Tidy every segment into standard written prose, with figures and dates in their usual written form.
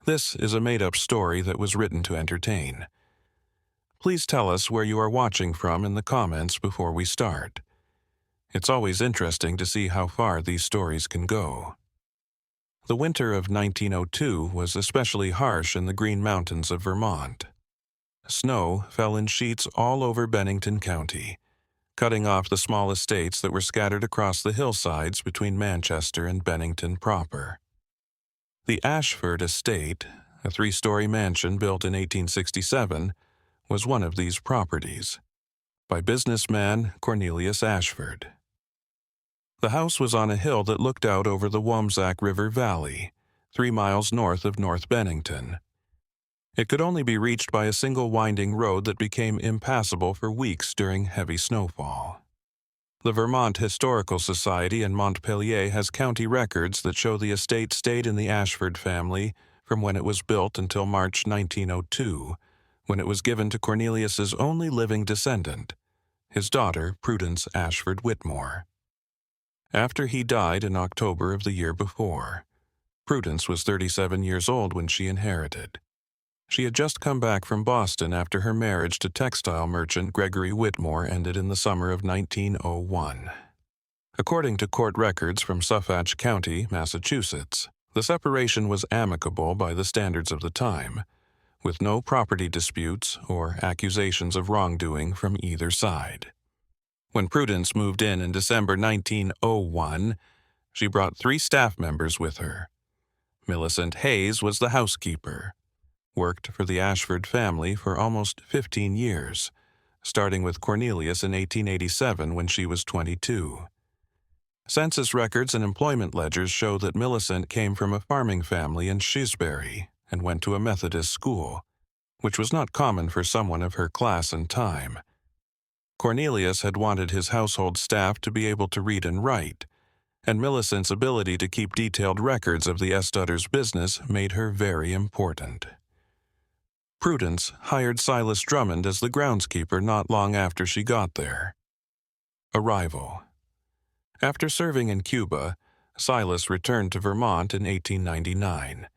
This is a made-up story that was written to entertain. Please tell us where you are watching from in the comments before we start. It's always interesting to see how far these stories can go. The winter of 1902 was especially harsh in the Green Mountains of Vermont. Snow fell in sheets all over Bennington County, cutting off the small estates that were scattered across the hillsides between Manchester and Bennington proper. The Ashwood estate, a 3-story mansion built in 1867, was one of these properties, by businessman Cornelius Ashwood. The house was on a hill that looked out over the Wamsack River Valley, 3 miles north of North Bennington. It could only be reached by a single winding road that became impassable for weeks during heavy snowfall. The Vermont Historical Society in Montpelier has county records that show the estate stayed in the Ashwood family from when it was built until March 1902, when it was given to Cornelius's only living descendant, his daughter Prudence Ashford Whitmore. After he died in October of the year before, Prudence was 37 years old when she inherited. She had just come back from Boston after her marriage to textile merchant Gregory Whitmore ended in the summer of 1901. According to court records from Suffolk County, Massachusetts, the separation was amicable by the standards of the time, with no property disputes or accusations of wrongdoing from either side. When Prudence moved in December 1901, she brought 3 staff members with her. Millicent Hayes was the housekeeper, worked for the Ashford family for almost 15 years, starting with Cornelius in 1887 when she was 22. Census records and employment ledgers show that Millicent came from a farming family in Shrewsbury and went to a Methodist school, which was not common for someone of her class and time. Cornelius had wanted his household staff to be able to read and write, and Millicent's ability to keep detailed records of the Estudder's business made her very important. Prudence hired Silas Drummond as the groundskeeper not long after she got there. Arrival. After serving in Cuba, Silas returned to Vermont in 1899.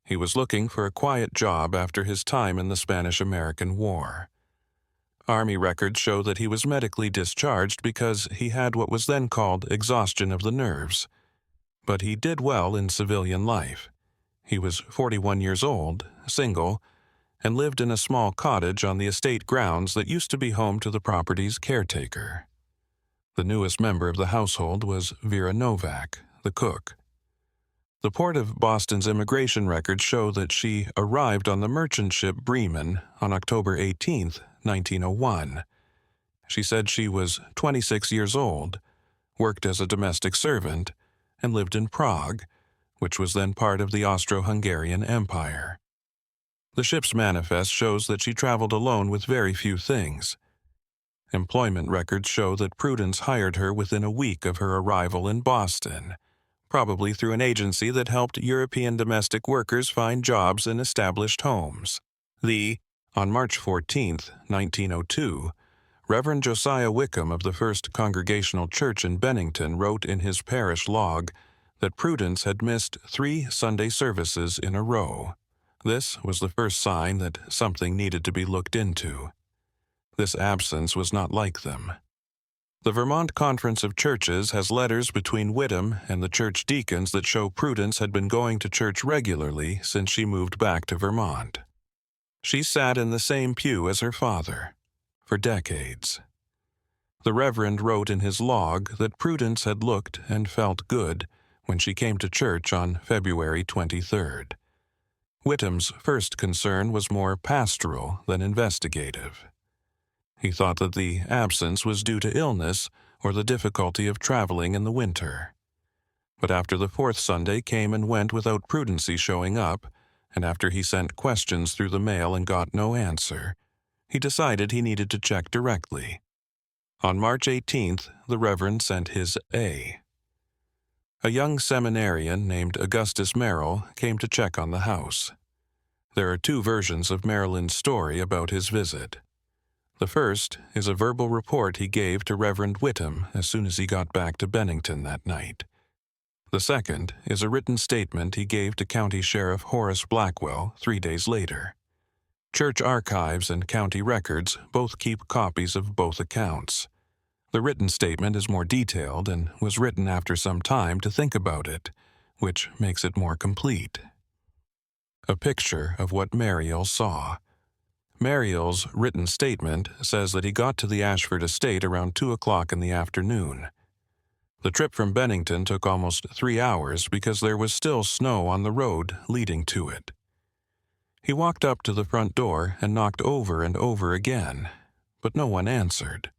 He was looking for a quiet job after his time in the Spanish-American War. Army records show that he was medically discharged because he had what was then called exhaustion of the nerves. But he did well in civilian life. He was 41 years old, single, and lived in a small cottage on the estate grounds that used to be home to the property's caretaker. The newest member of the household was Vera Novak, the cook. The Port of Boston's immigration records show that she arrived on the merchant ship Bremen on October 18, 1901. She said she was 26 years old, worked as a domestic servant, and lived in Prague, which was then part of the Austro-Hungarian Empire. The ship's manifest shows that she traveled alone with very few things. Employment records show that Prudence hired her within a week of her arrival in Boston, probably through an agency that helped European domestic workers find jobs in established homes. On March 14, 1902, Reverend Josiah Wickham of the First Congregational Church in Bennington wrote in his parish log that Prudence had missed 3 Sunday services in a row. This was the first sign that something needed to be looked into. This absence was not like them. The Vermont Conference of Churches has letters between Whittam and the church deacons that show Prudence had been going to church regularly since she moved back to Vermont. She sat in the same pew as her father for decades. The Reverend wrote in his log that Prudence had looked and felt good when she came to church on February 23rd. Whittam's first concern was more pastoral than investigative. He thought that the absence was due to illness or the difficulty of traveling in the winter. But after the 4th Sunday came and went without Prudency showing up, and after he sent questions through the mail and got no answer, he decided he needed to check directly. On March 18th, the Reverend sent his A. A young seminarian named Augustus Merrill came to check on the house. There are 2 versions of Maryland's story about his visit. The first is a verbal report he gave to Reverend Whittam as soon as he got back to Bennington that night. The second is a written statement he gave to County Sheriff Horace Blackwell 3 days later. Church archives and county records both keep copies of both accounts. The written statement is more detailed and was written after some time to think about it, which makes it more complete. A picture of what Mariel saw. Mariel's written statement says that he got to the Ashford estate around 2 o'clock in the afternoon. The trip from Bennington took almost 3 hours because there was still snow on the road leading to it. He walked up to the front door and knocked over and over again, but no one answered.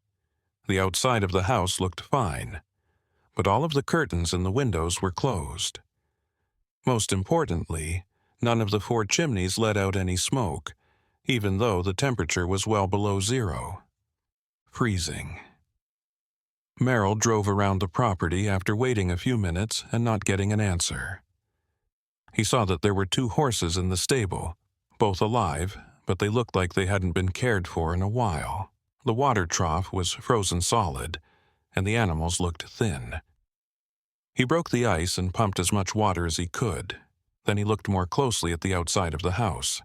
The outside of the house looked fine, but all of the curtains in the windows were closed. Most importantly, none of the 4 chimneys let out any smoke, even though the temperature was well below zero. Freezing. Merrill drove around the property after waiting a few minutes and not getting an answer. He saw that there were 2 horses in the stable, both alive, but they looked like they hadn't been cared for in a while. The water trough was frozen solid, and the animals looked thin. He broke the ice and pumped as much water as he could. Then he looked more closely at the outside of the house.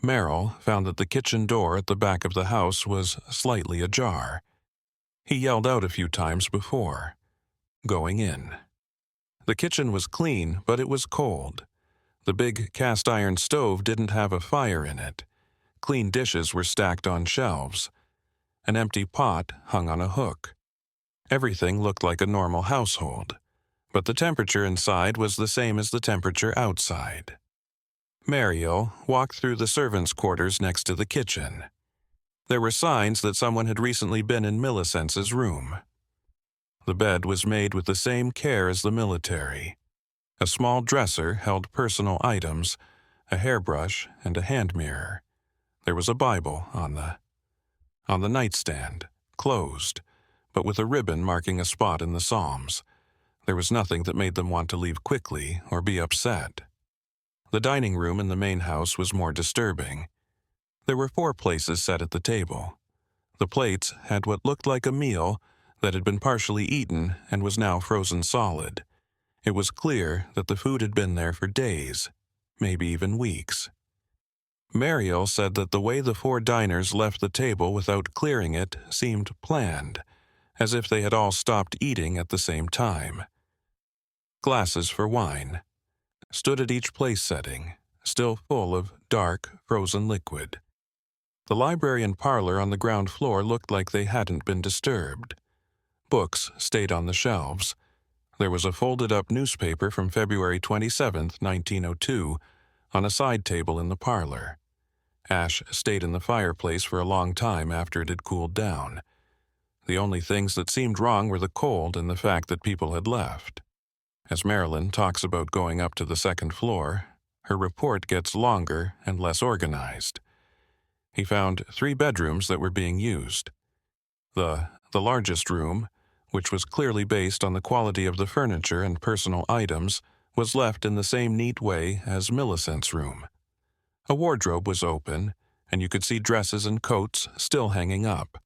Merrill found that the kitchen door at the back of the house was slightly ajar. He yelled out a few times before going in. The kitchen was clean, but it was cold. The big cast-iron stove didn't have a fire in it. Clean dishes were stacked on shelves. An empty pot hung on a hook. Everything looked like a normal household, but the temperature inside was the same as the temperature outside. Mariel walked through the servants' quarters next to the kitchen. There were signs that someone had recently been in Millicent's room. The bed was made with the same care as the military. A small dresser held personal items, a hairbrush, and a hand mirror. There was a Bible on the nightstand, closed, but with a ribbon marking a spot in the Psalms. There was nothing that made them want to leave quickly or be upset. The dining room in the main house was more disturbing. There were 4 places set at the table. The plates had what looked like a meal that had been partially eaten and was now frozen solid. It was clear that the food had been there for days, maybe even weeks. Mariel said that the way the 4 diners left the table without clearing it seemed planned, as if they had all stopped eating at the same time. Glasses for wine stood at each place setting, still full of dark, frozen liquid. The library and parlor on the ground floor looked like they hadn't been disturbed. Books stayed on the shelves. There was a folded-up newspaper from February 27, 1902, on a side table in the parlor. Ash stayed in the fireplace for a long time after it had cooled down. The only things that seemed wrong were the cold and the fact that people had left. As Marilyn talks about going up to the 2nd floor, her report gets longer and less organized. He found 3 bedrooms that were being used. The largest room, which was clearly based on the quality of the furniture and personal items, was left in the same neat way as Millicent's room. A wardrobe was open, and you could see dresses and coats still hanging up.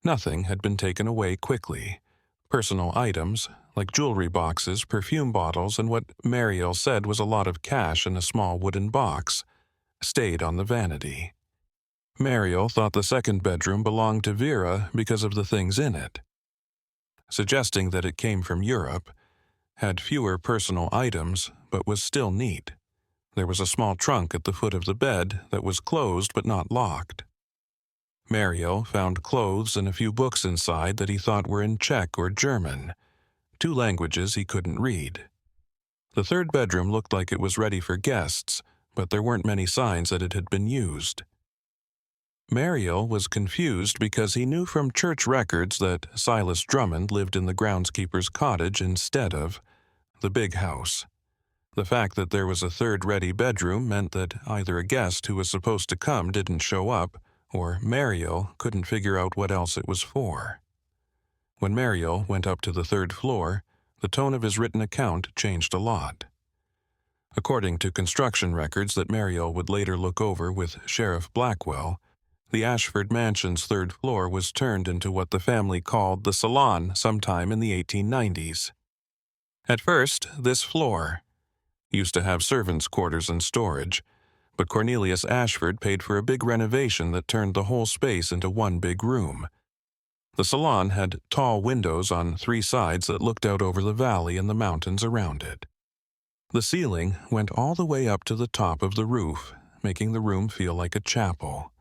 Nothing had been taken away quickly. Personal items, like jewelry boxes, perfume bottles, and what Mariel said was a lot of cash in a small wooden box, stayed on the vanity. Mariel thought the 2nd bedroom belonged to Vera because of the things in it. Suggesting that it came from Europe, had fewer personal items, but was still neat. There was a small trunk at the foot of the bed that was closed but not locked. Mariel found clothes and a few books inside that he thought were in Czech or German, 2 languages he couldn't read. The 3rd bedroom looked like it was ready for guests, but there weren't many signs that it had been used. Mariel was confused because he knew from church records that Silas Drummond lived in the groundskeeper's cottage instead of the big house. The fact that there was a 3rd ready bedroom meant that either a guest who was supposed to come didn't show up, or Mariel couldn't figure out what else it was for. When Mariel went up to the 3rd floor, the tone of his written account changed a lot. According to construction records that Mariel would later look over with Sheriff Blackwell, the Ashford mansion's 3rd floor was turned into what the family called the Salon sometime in the 1890s. At first, this floor used to have servants' quarters and storage, but Cornelius Ashford paid for a big renovation that turned the whole space into one big room. The salon had tall windows on 3 sides that looked out over the valley and the mountains around it. The ceiling went all the way up to the top of the roof, making the room feel like a chapel.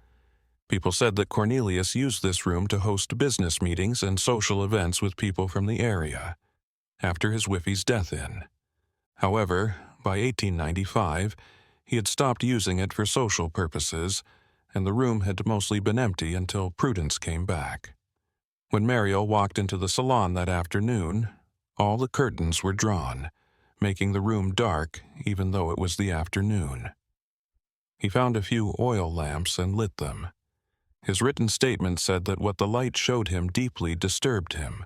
People said that Cornelius used this room to host business meetings and social events with people from the area, after his wifey's death in. However, by 1895, he had stopped using it for social purposes, and the room had mostly been empty until Prudence came back. When Mariel walked into the salon that afternoon, all the curtains were drawn, making the room dark even though it was the afternoon. He found a few oil lamps and lit them. His written statement said that what the light showed him deeply disturbed him,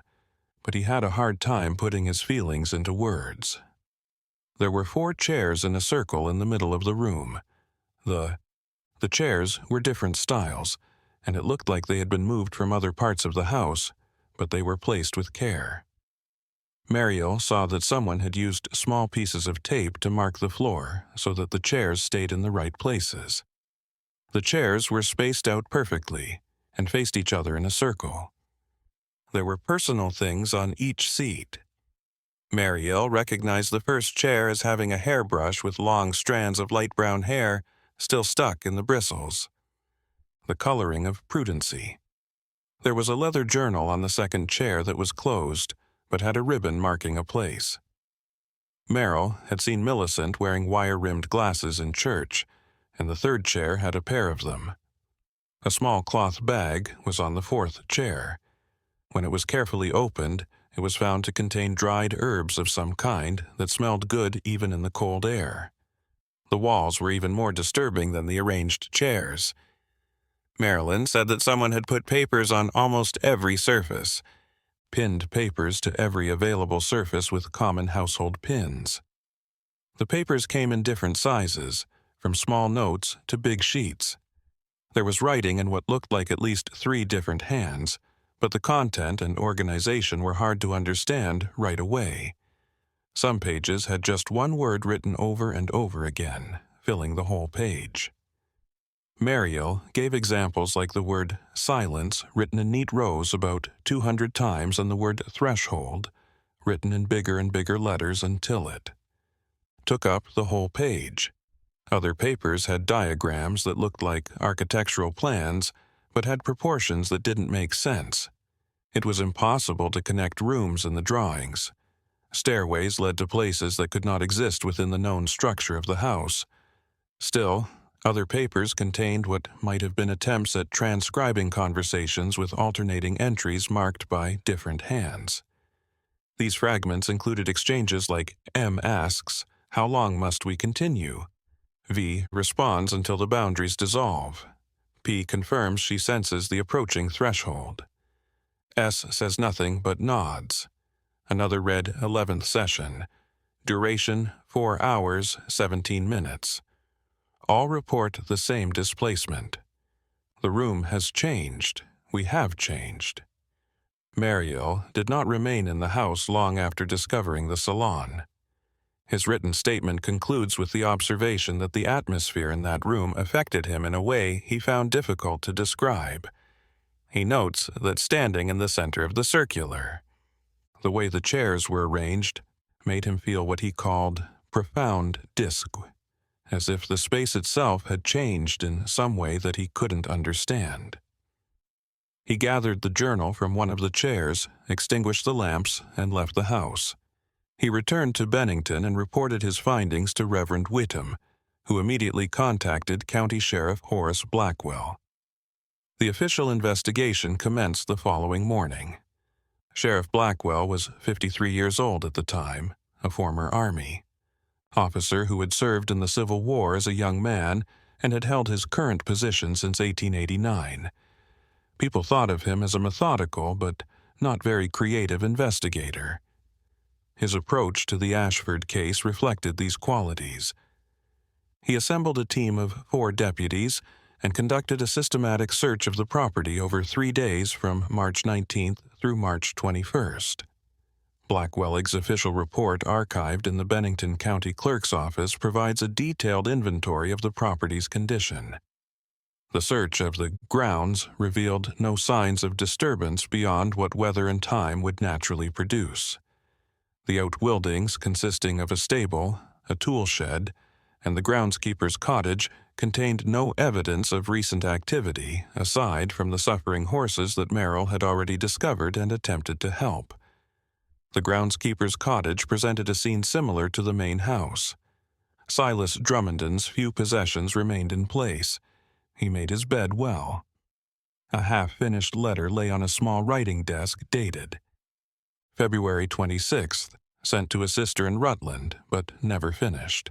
but he had a hard time putting his feelings into words. There were 4 chairs in a circle in the middle of the room. The chairs were different styles, and it looked like they had been moved from other parts of the house, but they were placed with care. Mariel saw that someone had used small pieces of tape to mark the floor so that the chairs stayed in the right places. The chairs were spaced out perfectly and faced each other in a circle. There were personal things on each seat. Mariel recognized the first chair as having a hairbrush with long strands of light brown hair still stuck in the bristles, the coloring of prudency. There was a leather journal on the second chair that was closed, but had a ribbon marking a place. Merrill had seen Millicent wearing wire-rimmed glasses in church, and the third chair had a pair of them. A small cloth bag was on the 4th chair. When it was carefully opened, it was found to contain dried herbs of some kind that smelled good even in the cold air. The walls were even more disturbing than the arranged chairs. Marilyn said that someone had put papers on almost every surface, pinned papers to every available surface with common household pins. The papers came in different sizes, from small notes to big sheets. There was writing in what looked like at least 3 different hands, but the content and organization were hard to understand right away. Some pages had just one word written over and over again, filling the whole page. Mariel gave examples like the word silence written in neat rows about 200 times and the word threshold written in bigger and bigger letters until it took up the whole page. Other papers had diagrams that looked like architectural plans but had proportions that didn't make sense. It was impossible to connect rooms in the drawings. Stairways led to places that could not exist within the known structure of the house. Still, other papers contained what might have been attempts at transcribing conversations with alternating entries marked by different hands. These fragments included exchanges like M asks, "How long must we continue?" V responds until the boundaries dissolve. P confirms she senses the approaching threshold. S says nothing but nods. Another read 11th session. Duration 4 hours, 17 minutes. All report the same displacement. The room has changed. We have changed. Mariel did not remain in the house long after discovering the salon. His written statement concludes with the observation that the atmosphere in that room affected him in a way he found difficult to describe. He notes that standing in the center of the circular, the way the chairs were arranged made him feel what he called profound disque, as if the space itself had changed in some way that he couldn't understand. He gathered the journal from one of the chairs, extinguished the lamps, and left the house. He returned to Bennington and reported his findings to Reverend Whittam, who immediately contacted County Sheriff Horace Blackwell. The official investigation commenced the following morning. Sheriff Blackwell was 53 years old at the time, a former Army officer who had served in the Civil War as a young man and had held his current position since 1889. People thought of him as a methodical but not very creative investigator. His approach to the Ashford case reflected these qualities. He assembled a team of 4 deputies and conducted a systematic search of the property over 3 days from March 19th through March 21st. Blackwellig's official report archived in the Bennington County Clerk's office provides a detailed inventory of the property's condition. The search of the grounds revealed no signs of disturbance beyond what weather and time would naturally produce. The outbuildings, consisting of a stable, a tool shed, and the groundskeeper's cottage, contained no evidence of recent activity aside from the suffering horses that Merrill had already discovered and attempted to help. The groundskeeper's cottage presented a scene similar to the main house. Silas Drummondon's few possessions remained in place. He made his bed well. A half-finished letter lay on a small writing desk dated February 26th, sent to a sister in Rutland, but never finished.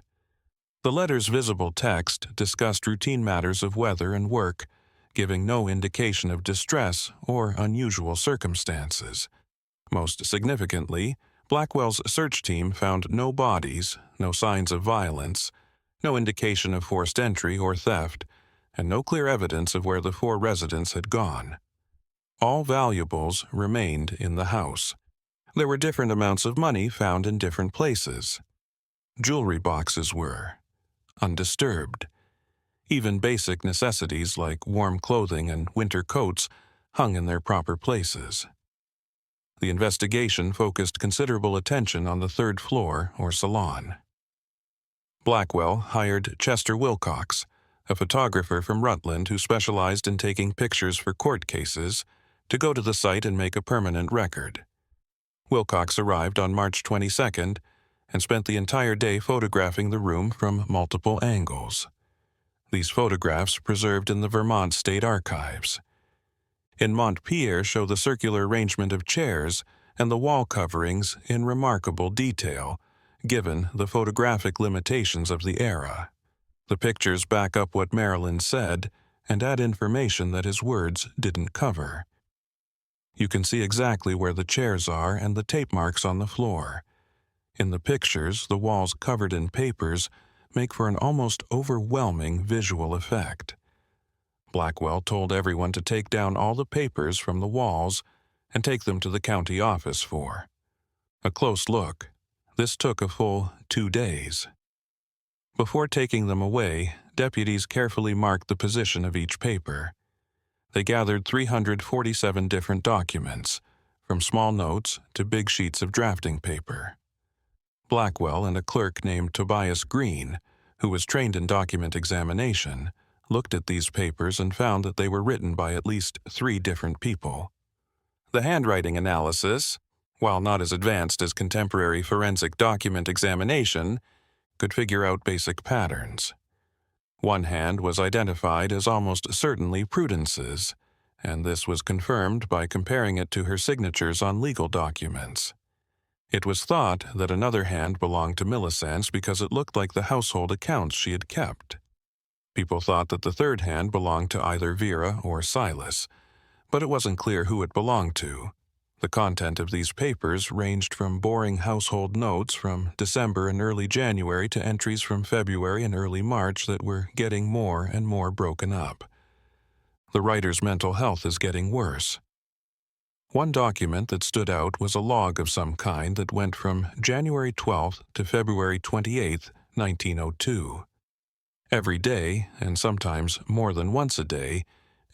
The letter's visible text discussed routine matters of weather and work, giving no indication of distress or unusual circumstances. Most significantly, Blackwell's search team found no bodies, no signs of violence, no indication of forced entry or theft, and no clear evidence of where the 4 residents had gone. All valuables remained in the house. There were different amounts of money found in different places. Jewelry boxes were undisturbed. Even basic necessities like warm clothing and winter coats hung in their proper places. The investigation focused considerable attention on the 3rd floor or salon. Blackwell hired Chester Wilcox, a photographer from Rutland who specialized in taking pictures for court cases, to go to the site and make a permanent record. Wilcox arrived on March 22nd and spent the entire day photographing the room from multiple angles. These photographs preserved in the Vermont State Archives. In Montpelier show the circular arrangement of chairs and the wall coverings in remarkable detail, given the photographic limitations of the era. The pictures back up what Marilyn said and add information that his words didn't cover. You can see exactly where the chairs are and the tape marks on the floor. In the pictures, the walls covered in papers make for an almost overwhelming visual effect. Blackwell told everyone to take down all the papers from the walls and take them to the county office for a close look. This took a full 2 days. Before taking them away, deputies carefully marked the position of each paper. They gathered 347 different documents, from small notes to big sheets of drafting paper. Blackwell and a clerk named Tobias Green, who was trained in document examination, looked at these papers and found that they were written by at least 3 different people. The handwriting analysis, while not as advanced as contemporary forensic document examination, could figure out basic patterns. One hand was identified as almost certainly Prudence's, and this was confirmed by comparing it to her signatures on legal documents. It was thought that another hand belonged to Millicent's because it looked like the household accounts she had kept. People thought that the 3rd hand belonged to either Vera or Silas, but it wasn't clear who it belonged to. The content of these papers ranged from boring household notes from December and early January to entries from February and early March that were getting more and more broken up. The writer's mental health is getting worse. One document that stood out was a log of some kind that went from January 12th to February 28th, 1902. Every day, and sometimes more than once a day,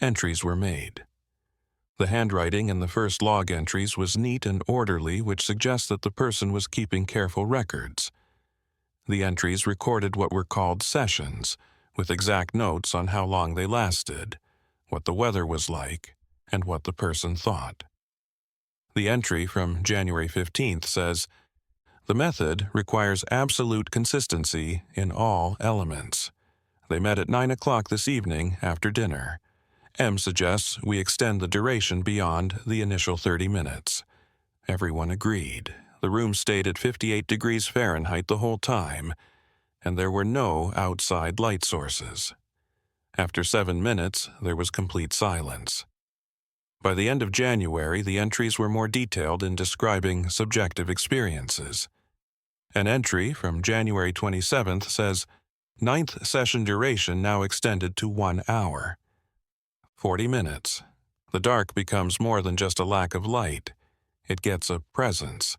entries were made. The handwriting in the first log entries was neat and orderly, which suggests that the person was keeping careful records. The entries recorded what were called sessions, with exact notes on how long they lasted, what the weather was like, and what the person thought. The entry from January 15th says, "The method requires absolute consistency in all elements. They met at 9 o'clock this evening after dinner. M suggests we extend the duration beyond the initial 30 minutes. Everyone agreed. The room stayed at 58 degrees Fahrenheit the whole time, and there were no outside light sources. After 7 minutes, there was complete silence." By the end of January, the entries were more detailed in describing subjective experiences. An entry from January 27th says, "Ninth session duration now extended to 1 hour. 40 minutes. The dark becomes more than just a lack of light. It gets a presence.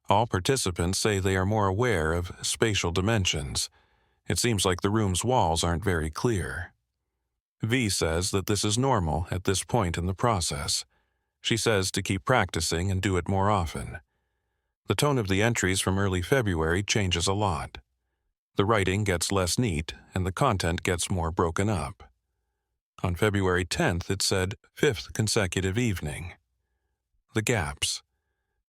All participants say they are more aware of spatial dimensions. It seems like the room's walls aren't very clear. V says that this is normal at this point in the process. She says to keep practicing and do it more often. The tone of the entries from early February changes a lot. The writing gets less neat and the content gets more broken up. On February 10th, it said, 5th consecutive evening. The gaps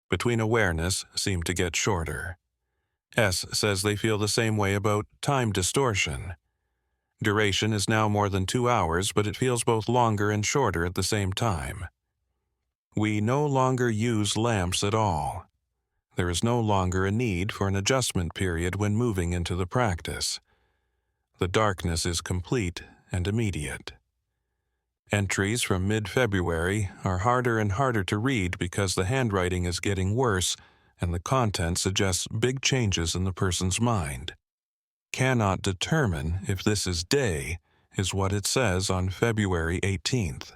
between awareness seem to get shorter. S says they feel the same way about time distortion. Duration is now more than 2 hours, but it feels both longer and shorter at the same time. We no longer use lamps at all. There is no longer a need for an adjustment period when moving into the practice. The darkness is complete and immediate. Entries from mid-February are harder and harder to read because the handwriting is getting worse and the content suggests big changes in the person's mind. Cannot determine if this is day is what it says on February 18th.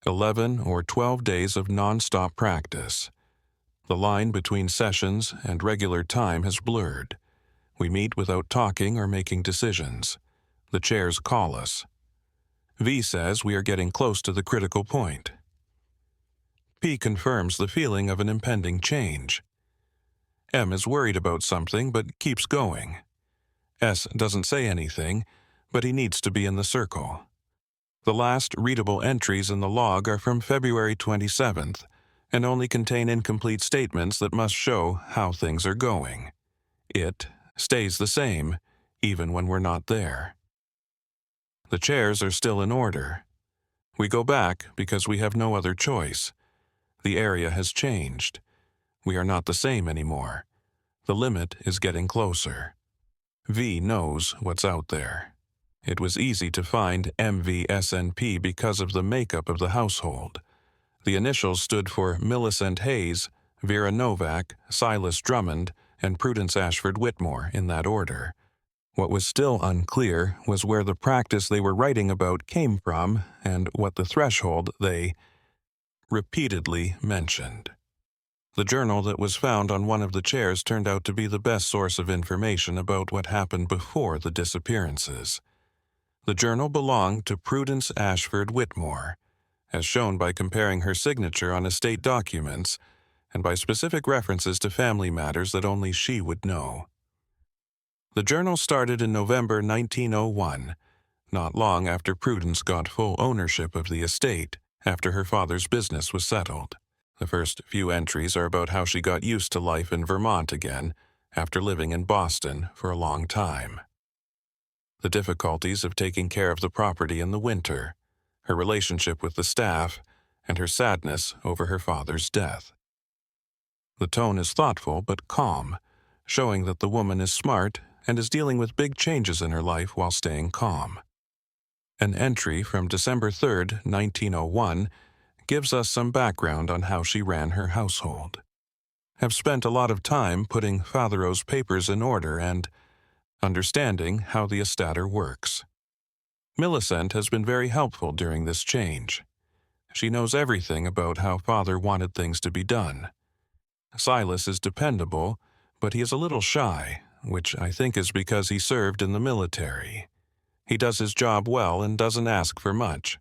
11 or 12 days of non-stop practice. The line between sessions and regular time has blurred. We meet without talking or making decisions. The chairs call us. V says we are getting close to the critical point. P confirms the feeling of an impending change. M is worried about something but keeps going. S doesn't say anything, but he needs to be in the circle. The last readable entries in the log are from February 27th and only contain incomplete statements that must show how things are going. It stays the same, even when we're not there. The chairs are still in order. We go back because we have no other choice. The area has changed. We are not the same anymore. The limit is getting closer. V knows what's out there. It was easy to find MVSNP because of the makeup of the household. The initials stood for Millicent Hayes, Vera Novak, Silas Drummond, and Prudence Ashford Whitmore in that order. What was still unclear was where the practice they were writing about came from and what the threshold they repeatedly mentioned. The journal that was found on one of the chairs turned out to be the best source of information about what happened before the disappearances. The journal belonged to Prudence Ashford Whitmore, as shown by comparing her signature on estate documents and by specific references to family matters that only she would know. The journal started in November 1901, not long after Prudence got full ownership of the estate after her father's business was settled. The first few entries are about how she got used to life in Vermont again after living in Boston for a long time. The difficulties of taking care of the property in the winter, her relationship with the staff, and her sadness over her father's death. The tone is thoughtful but calm, showing that the woman is smart and is dealing with big changes in her life while staying calm. An entry from December 3, 1901, gives us some background on how she ran her household. Have spent a lot of time putting Fatherow's papers in order and understanding how the estater works. Millicent has been very helpful during this change. She knows everything about how Father wanted things to be done. Silas is dependable, but he is a little shy, which I think is because he served in the military. He does his job well and doesn't ask for much.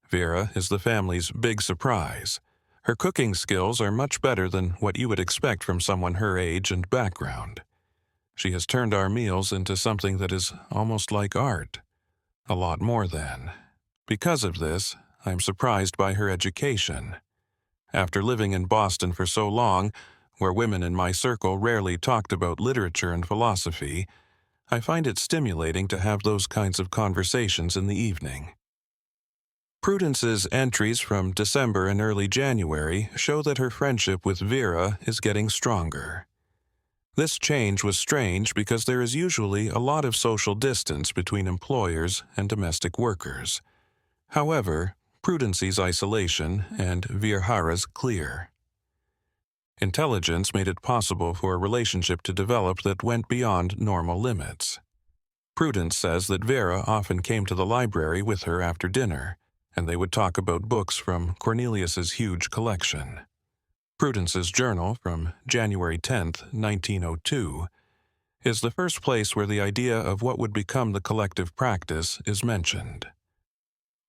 Vera is the family's big surprise. Her cooking skills are much better than what you would expect from someone her age and background. She has turned our meals into something that is almost like art. A lot more than. Because of this, I am surprised by her education. After living in Boston for so long, where women in my circle rarely talked about literature and philosophy, I find it stimulating to have those kinds of conversations in the evening. Prudence's entries from December and early January show that her friendship with Vera is getting stronger. This change was strange because there is usually a lot of social distance between employers and domestic workers. However, Prudence's isolation and Virhara's clear. Intelligence made it possible for a relationship to develop that went beyond normal limits. Prudence says that Vera often came to the library with her after dinner, and they would talk about books from Cornelius's huge collection. Prudence's journal from January 10, 1902, is the first place where the idea of what would become the collective practice is mentioned.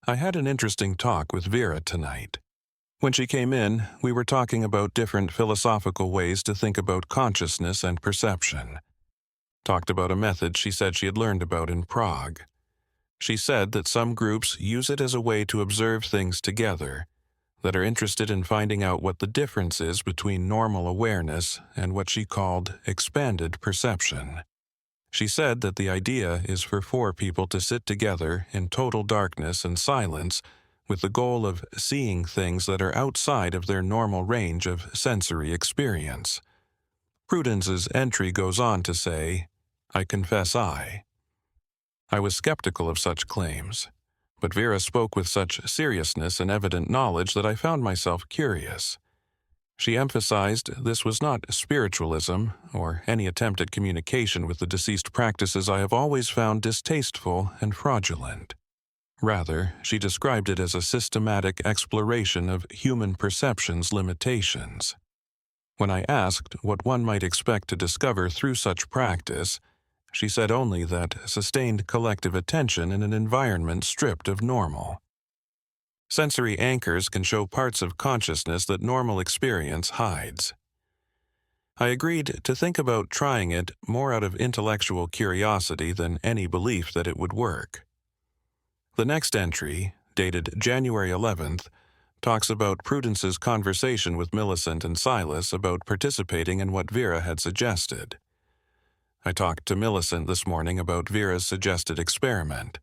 I had an interesting talk with Vera tonight. When she came in, we were talking about different philosophical ways to think about consciousness and perception. Talked about a method she said she had learned about in Prague. She said that some groups use it as a way to observe things together, that are interested in finding out what the difference is between normal awareness and what she called expanded perception. She said that the idea is for 4 people to sit together in total darkness and silence with the goal of seeing things that are outside of their normal range of sensory experience. Prudence's entry goes on to say, "I confess I was skeptical of such claims, but Vera spoke with such seriousness and evident knowledge that I found myself curious. She emphasized this was not spiritualism or any attempt at communication with the deceased practices I have always found distasteful and fraudulent. Rather, she described it as a systematic exploration of human perception's limitations. When I asked what one might expect to discover through such practice, she said only that sustained collective attention in an environment stripped of normal. Sensory anchors can show parts of consciousness that normal experience hides." I agreed to think about trying it more out of intellectual curiosity than any belief that it would work. The next entry, dated January 11th, talks about Prudence's conversation with Millicent and Silas about participating in what Vera had suggested. I talked to Millicent this morning about Vera's suggested experiment.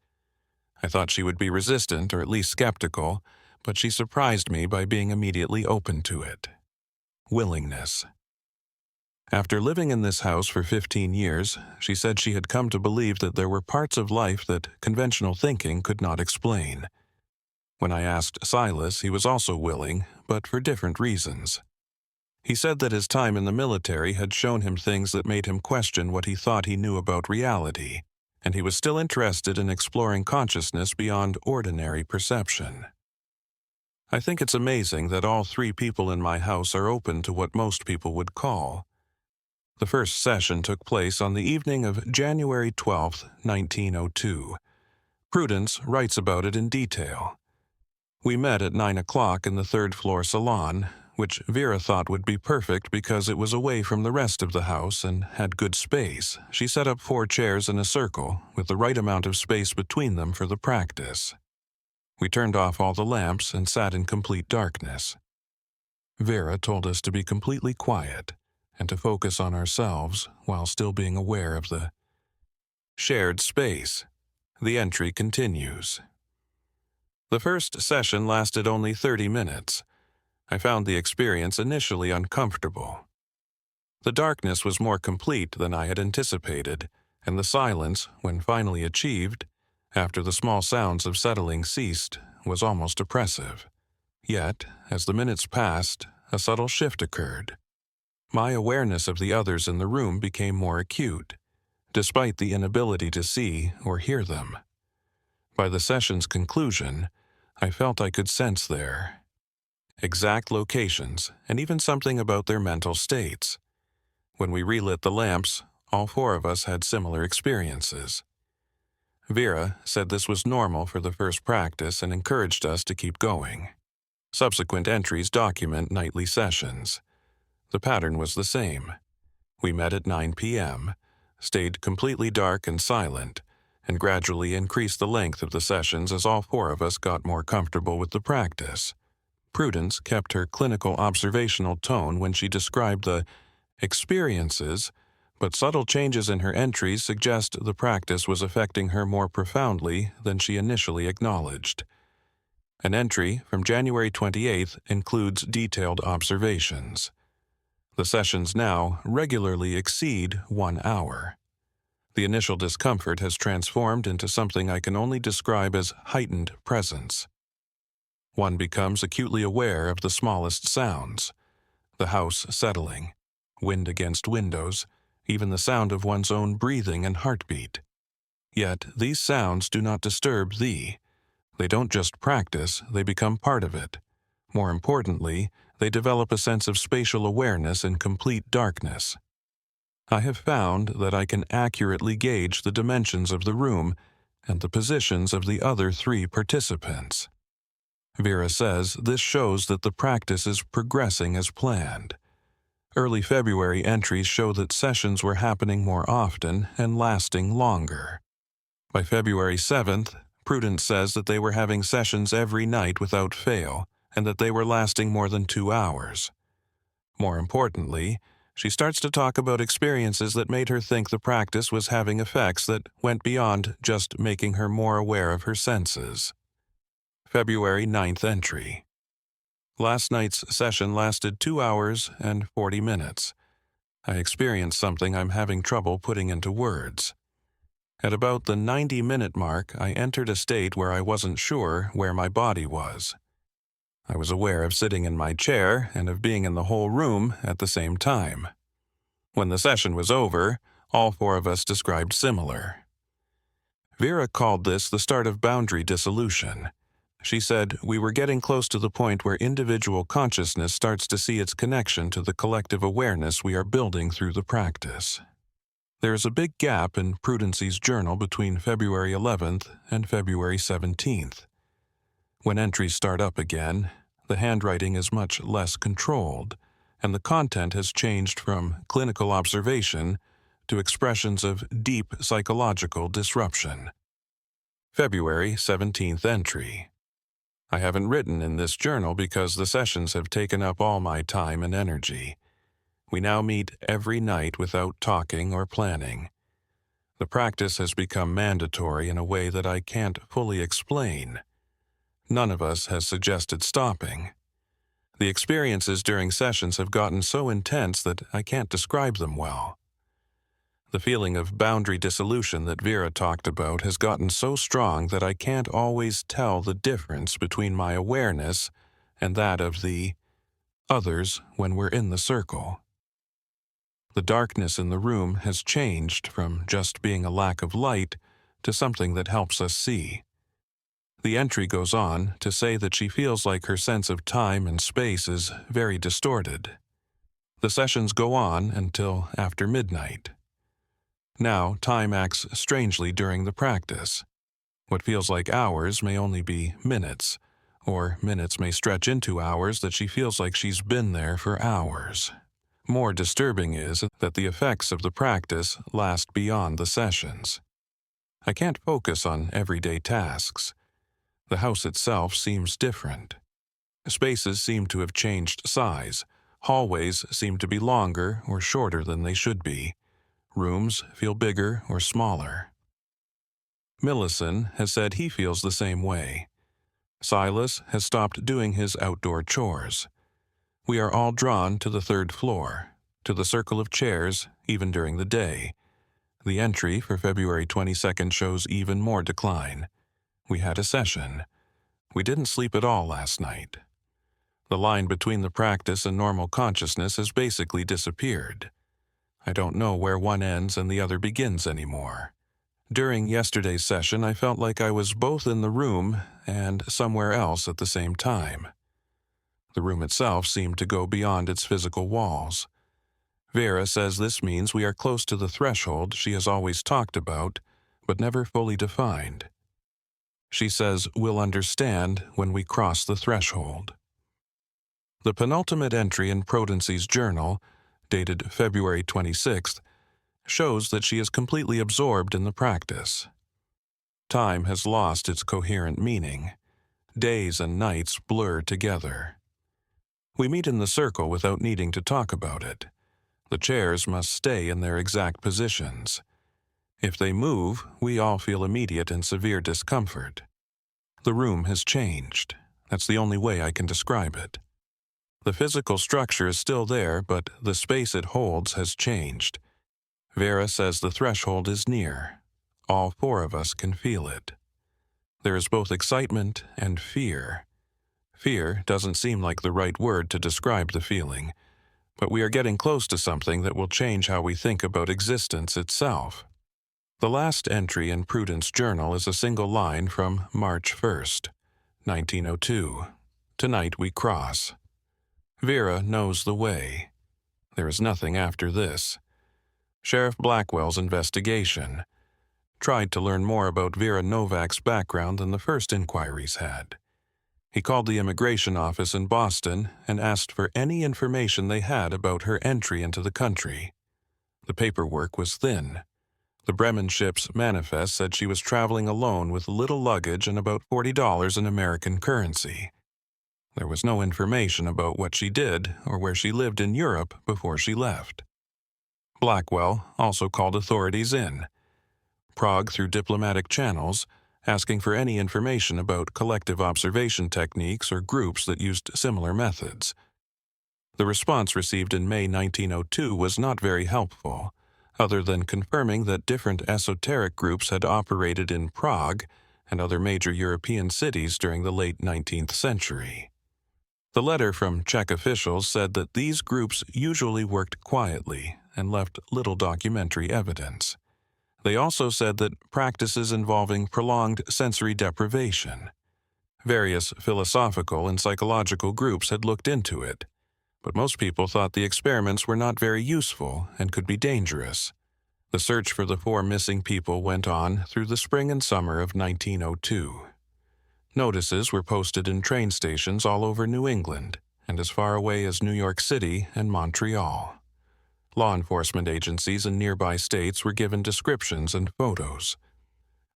I thought she would be resistant or at least skeptical, but she surprised me by being immediately open to it. Willingness. After living in this house for 15 years, she said she had come to believe that there were parts of life that conventional thinking could not explain. When I asked Silas, he was also willing, but for different reasons. He said that his time in the military had shown him things that made him question what he thought he knew about reality, and he was still interested in exploring consciousness beyond ordinary perception. I think it's amazing that all 3 people in my house are open to what most people would call. The first session took place on the evening of January 12, 1902. Prudence writes about it in detail. We met at 9 o'clock in the 3rd-floor salon, which Vera thought would be perfect because it was away from the rest of the house and had good space. She set up 4 chairs in a circle, with the right amount of space between them for the practice. We turned off all the lamps and sat in complete darkness. Vera told us to be completely quiet and to focus on ourselves while still being aware of the shared space. The entry continues. The first session lasted only 30 minutes. I found the experience initially uncomfortable. The darkness was more complete than I had anticipated, and the silence, when finally achieved, after the small sounds of settling ceased, was almost oppressive. Yet, as the minutes passed, a subtle shift occurred. My awareness of the others in the room became more acute, despite the inability to see or hear them. By the session's conclusion, I felt I could sense their exact locations and even something about their mental states. When we relit the lamps, all 4 of us had similar experiences. Vera said this was normal for the first practice and encouraged us to keep going. Subsequent entries document nightly sessions. The pattern was the same. We met at 9 p.m., stayed completely dark and silent, and gradually increased the length of the sessions as all 4 of us got more comfortable with the practice. Prudence kept her clinical observational tone when she described the experiences, but subtle changes in her entries suggest the practice was affecting her more profoundly than she initially acknowledged. An entry from January 28th includes detailed observations. The sessions now regularly exceed 1 hour. The initial discomfort has transformed into something I can only describe as heightened presence. One becomes acutely aware of the smallest sounds, the house settling, wind against windows, even the sound of one's own breathing and heartbeat. Yet these sounds do not disturb thee. They don't just practice, they become part of it. More importantly, they develop a sense of spatial awareness in complete darkness. I have found that I can accurately gauge the dimensions of the room and the positions of the other 3 participants. Vera says this shows that the practice is progressing as planned. Early February entries show that sessions were happening more often and lasting longer. By February 7th, Prudence says that they were having sessions every night without fail and that they were lasting more than 2 hours. More importantly, she starts to talk about experiences that made her think the practice was having effects that went beyond just making her more aware of her senses. February 9th entry. Last night's session lasted 2 hours and 40 minutes. I experienced something I'm having trouble putting into words. At about the 90-minute mark, I entered a state where I wasn't sure where my body was. I was aware of sitting in my chair and of being in the whole room at the same time. When the session was over, all 4 of us described similar. Vera called this the start of boundary dissolution. She said we were getting close to the point where individual consciousness starts to see its connection to the collective awareness we are building through the practice. There is a big gap in Prudence's journal between February 11th and February 17th. When entries start up again, the handwriting is much less controlled, and the content has changed from clinical observation to expressions of deep psychological disruption. February 17th entry. I haven't written in this journal because the sessions have taken up all my time and energy. We now meet every night without talking or planning. The practice has become mandatory in a way that I can't fully explain. None of us has suggested stopping. The experiences during sessions have gotten so intense that I can't describe them well. The feeling of boundary dissolution that Vera talked about has gotten so strong that I can't always tell the difference between my awareness and that of the others when we're in the circle. The darkness in the room has changed from just being a lack of light to something that helps us see. The entry goes on to say that she feels like her sense of time and space is very distorted. The sessions go on until after midnight. Now, time acts strangely during the practice. What feels like hours may only be minutes, or minutes may stretch into hours that she feels like she's been there for hours. More disturbing is that the effects of the practice last beyond the sessions. I can't focus on everyday tasks. The house itself seems different. Spaces seem to have changed size. Hallways seem to be longer or shorter than they should be. Rooms feel bigger or smaller. Millison has said he feels the same way. Silas has stopped doing his outdoor chores. We are all drawn to the 3rd floor, to the circle of chairs, even during the day. The entry for February 22nd shows even more decline. We had a session. We didn't sleep at all last night. The line between the practice and normal consciousness has basically disappeared. I don't know where one ends and the other begins anymore. During yesterday's session, I felt like I was both in the room and somewhere else at the same time. The room itself seemed to go beyond its physical walls. Vera says this means we are close to the threshold she has always talked about, but never fully defined. She says we'll understand when we cross the threshold. The penultimate entry in Prudence's journal, dated February 26th, shows that she is completely absorbed in the practice. Time has lost its coherent meaning. Days and nights blur together. We meet in the circle without needing to talk about it. The chairs must stay in their exact positions. If they move, we all feel immediate and severe discomfort. The room has changed. That's the only way I can describe it. The physical structure is still there, but the space it holds has changed. Vera says the threshold is near. All 4 of us can feel it. There is both excitement and fear. Fear doesn't seem like the right word to describe the feeling, but we are getting close to something that will change how we think about existence itself. The last entry in Prudence's journal is a single line from March 1st, 1902. Tonight we cross. Vera knows the way. There is nothing after this. Sheriff Blackwell's investigation tried to learn more about Vera Novak's background than the first inquiries had. He called the immigration office in Boston and asked for any information they had about her entry into the country. The paperwork was thin. The Bremen ship's manifest said she was traveling alone with little luggage and about $40 in American currency. There was no information about what she did or where she lived in Europe before she left. Blackwell also called authorities in Prague through diplomatic channels, asking for any information about collective observation techniques or groups that used similar methods. The response received in May 1902 was not very helpful, other than confirming that different esoteric groups had operated in Prague and other major European cities during the late 19th century. The letter from Czech officials said that these groups usually worked quietly and left little documentary evidence. They also said that practices involving prolonged sensory deprivation. Various philosophical and psychological groups had looked into it, but most people thought the experiments were not very useful and could be dangerous. The search for the 4 missing people went on through the spring and summer of 1902. Notices were posted in train stations all over New England and as far away as New York City and Montreal. Law enforcement agencies in nearby states were given descriptions and photos.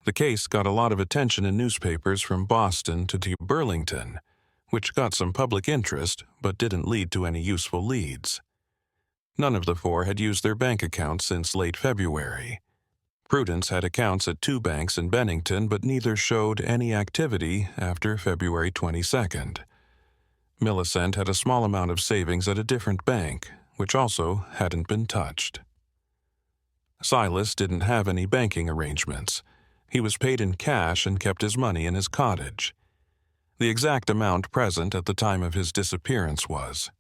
The case got a lot of attention in newspapers from Boston to Burlington, which got some public interest but didn't lead to any useful leads. None of the 4 had used their bank accounts since late February. Prudence had accounts at 2 banks in Bennington, but neither showed any activity after February 22nd. Millicent had a small amount of savings at a different bank, which also hadn't been touched. Silas didn't have any banking arrangements. He was paid in cash and kept his money in his cottage. The exact amount present at the time of his disappearance was.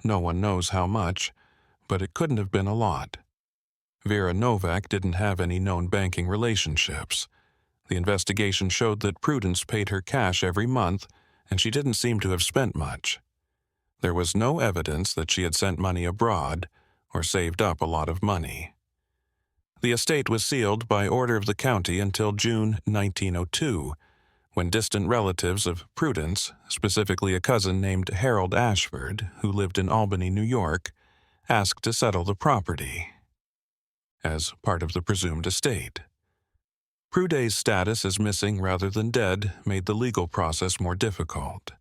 No one knows how much, but it couldn't have been a lot. Vera Novak didn't have any known banking relationships. The investigation showed that Prudence paid her cash every month, and she didn't seem to have spent much. There was no evidence that she had sent money abroad or saved up a lot of money. The estate was sealed by order of the county until June 1902, when distant relatives of Prudence, specifically a cousin named Harold Ashwood, who lived in Albany, New York, asked to settle the property as part of the presumed estate. Prudet's status as missing rather than dead made the legal process more difficult.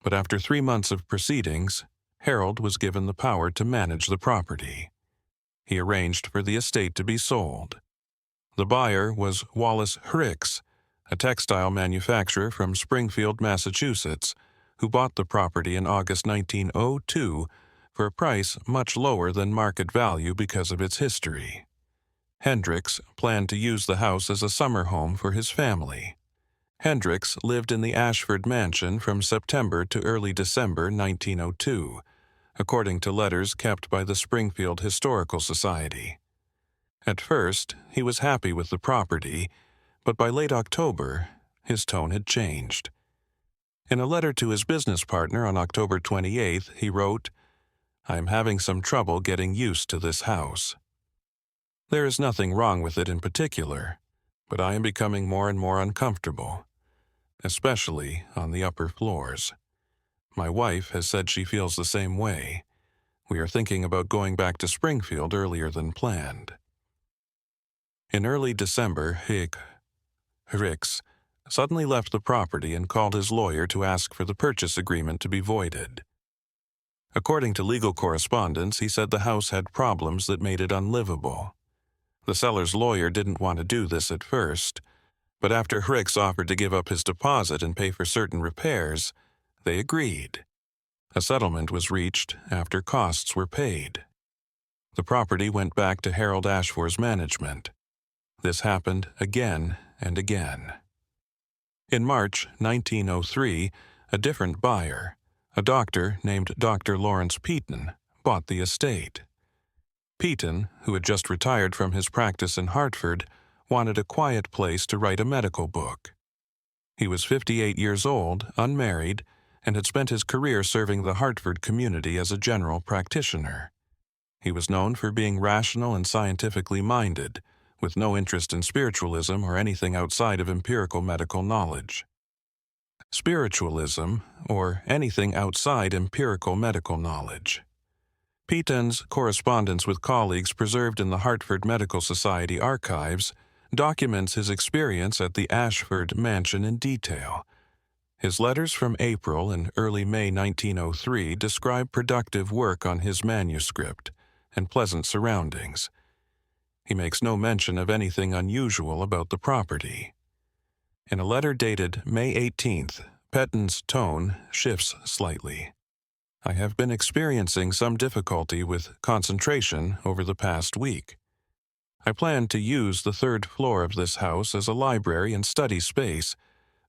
But after 3 months of proceedings, Harold was given the power to manage the property. He arranged for the estate to be sold. The buyer was Wallace Hricks, a textile manufacturer from Springfield, Massachusetts, who bought the property in August 1902 for a price much lower than market value because of its history. Hendricks planned to use the house as a summer home for his family. Hendricks lived in the Ashford mansion from September to early December 1902, according to letters kept by the Springfield Historical Society. At first, he was happy with the property, but by late October, his tone had changed. In a letter to his business partner on October 28th, he wrote, "I am having some trouble getting used to this house. There is nothing wrong with it in particular, but I am becoming more and more uncomfortable, especially on the upper floors. My wife has said she feels the same way. We are thinking about going back to Springfield earlier than planned." In early December, Hricks suddenly left the property and called his lawyer to ask for the purchase agreement to be voided. According to legal correspondence, he said the house had problems that made it unlivable. The seller's lawyer didn't want to do this at first, but after Hricks offered to give up his deposit and pay for certain repairs, they agreed. A settlement was reached after costs were paid. The property went back to Harold Ashford's management. This happened again and again. In March 1903, a different buyer, a doctor named Dr. Lawrence Peaton, bought the estate. Peaton, who had just retired from his practice in Hartford, wanted a quiet place to write a medical book. He was 58 years old, unmarried, and had spent his career serving the Hartford community as a general practitioner. He was known for being rational and scientifically minded, with no interest in spiritualism or anything outside of empirical medical knowledge. Spiritualism, or anything outside empirical medical knowledge. Peton's correspondence with colleagues preserved in the Hartford Medical Society archives documents his experience at the Ashwood mansion in detail. His letters from April and early May 1903 describe productive work on his manuscript and pleasant surroundings. He makes no mention of anything unusual about the property. In a letter dated May 18th, Peton's tone shifts slightly. I have been experiencing some difficulty with concentration over the past week. I planned to use the third floor of this house as a library and study space,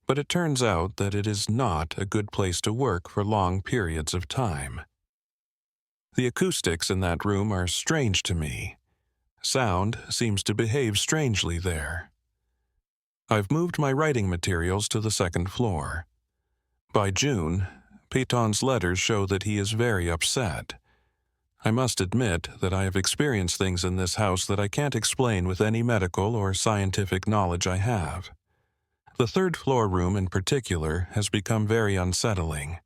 but it turns out that it is not a good place to work for long periods of time. The acoustics in that room are strange to me. Sound seems to behave strangely there. I've moved my writing materials to the second floor. By June, Peton's letters show that he is very upset. I must admit that I have experienced things in this house that I can't explain with any medical or scientific knowledge I have. The third floor room in particular has become very unsettling.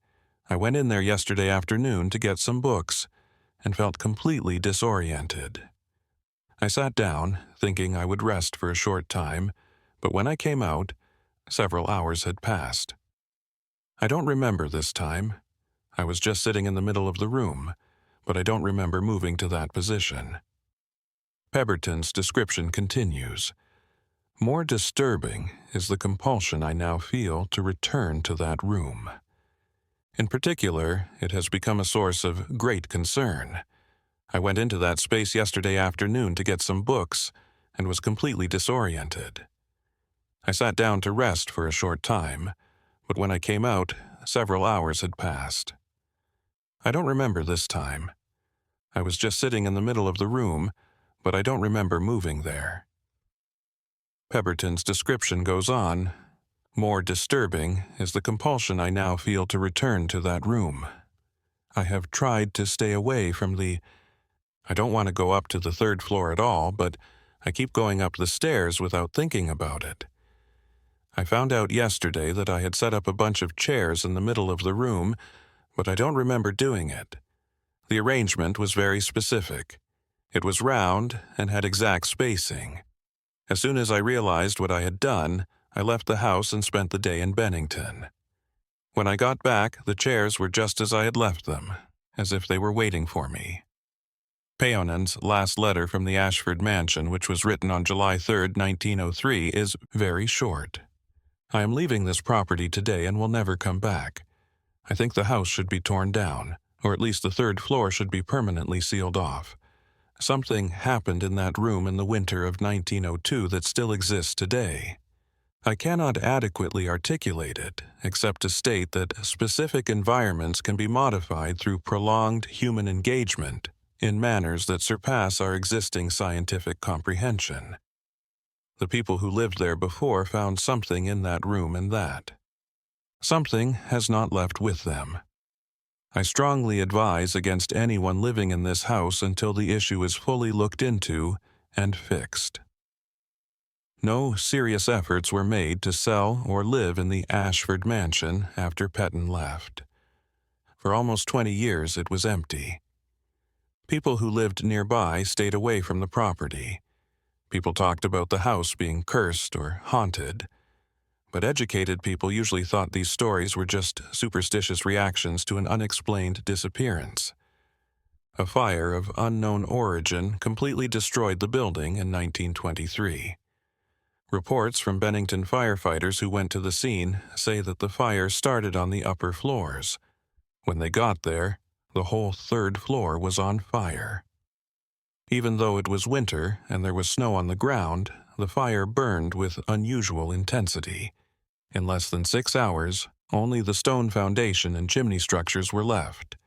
I went in there yesterday afternoon to get some books and felt completely disoriented. I sat down, thinking I would rest for a short time, but when I came out, several hours had passed. I don't remember this time. I was just sitting in the middle of the room, but I don't remember moving to that position. Pemberton's description continues. More disturbing is the compulsion I now feel to return to that room. In particular, it has become a source of great concern. I went into that space yesterday afternoon to get some books and was completely disoriented. I sat down to rest for a short time, but when I came out, several hours had passed. I don't remember this time. I was just sitting in the middle of the room, but I don't remember moving there. Pemberton's description goes on. More disturbing is the compulsion I now feel to return to that room. I have tried to stay away from I don't want to go up to the third floor at all, but I keep going up the stairs without thinking about it. I found out yesterday that I had set up a bunch of chairs in the middle of the room, but I don't remember doing it. The arrangement was very specific. It was round and had exact spacing. As soon as I realized what I had done, I left the house and spent the day in Bennington. When I got back, the chairs were just as I had left them, as if they were waiting for me. Peton's last letter from the Ashwood mansion, which was written on July 3, 1903, is very short. I am leaving this property today and will never come back. I think the house should be torn down, or at least the third floor should be permanently sealed off. Something happened in that room in the winter of 1902 that still exists today. I cannot adequately articulate it, except to state that specific environments can be modified through prolonged human engagement in manners that surpass our existing scientific comprehension. The people who lived there before found something in that room and that. Something has not left with them. I strongly advise against anyone living in this house until the issue is fully looked into and fixed. No serious efforts were made to sell or live in the Ashwood mansion after Peton left. For almost 20 years it was empty. People who lived nearby stayed away from the property. People talked about the house being cursed or haunted, but educated people usually thought these stories were just superstitious reactions to an unexplained disappearance. A fire of unknown origin completely destroyed the building in 1923. Reports from Bennington firefighters who went to the scene say that the fire started on the upper floors. When they got there, the whole third floor was on fire. Even though it was winter and there was snow on the ground, the fire burned with unusual intensity. In less than 6 hours, only the stone foundation and chimney structures were left.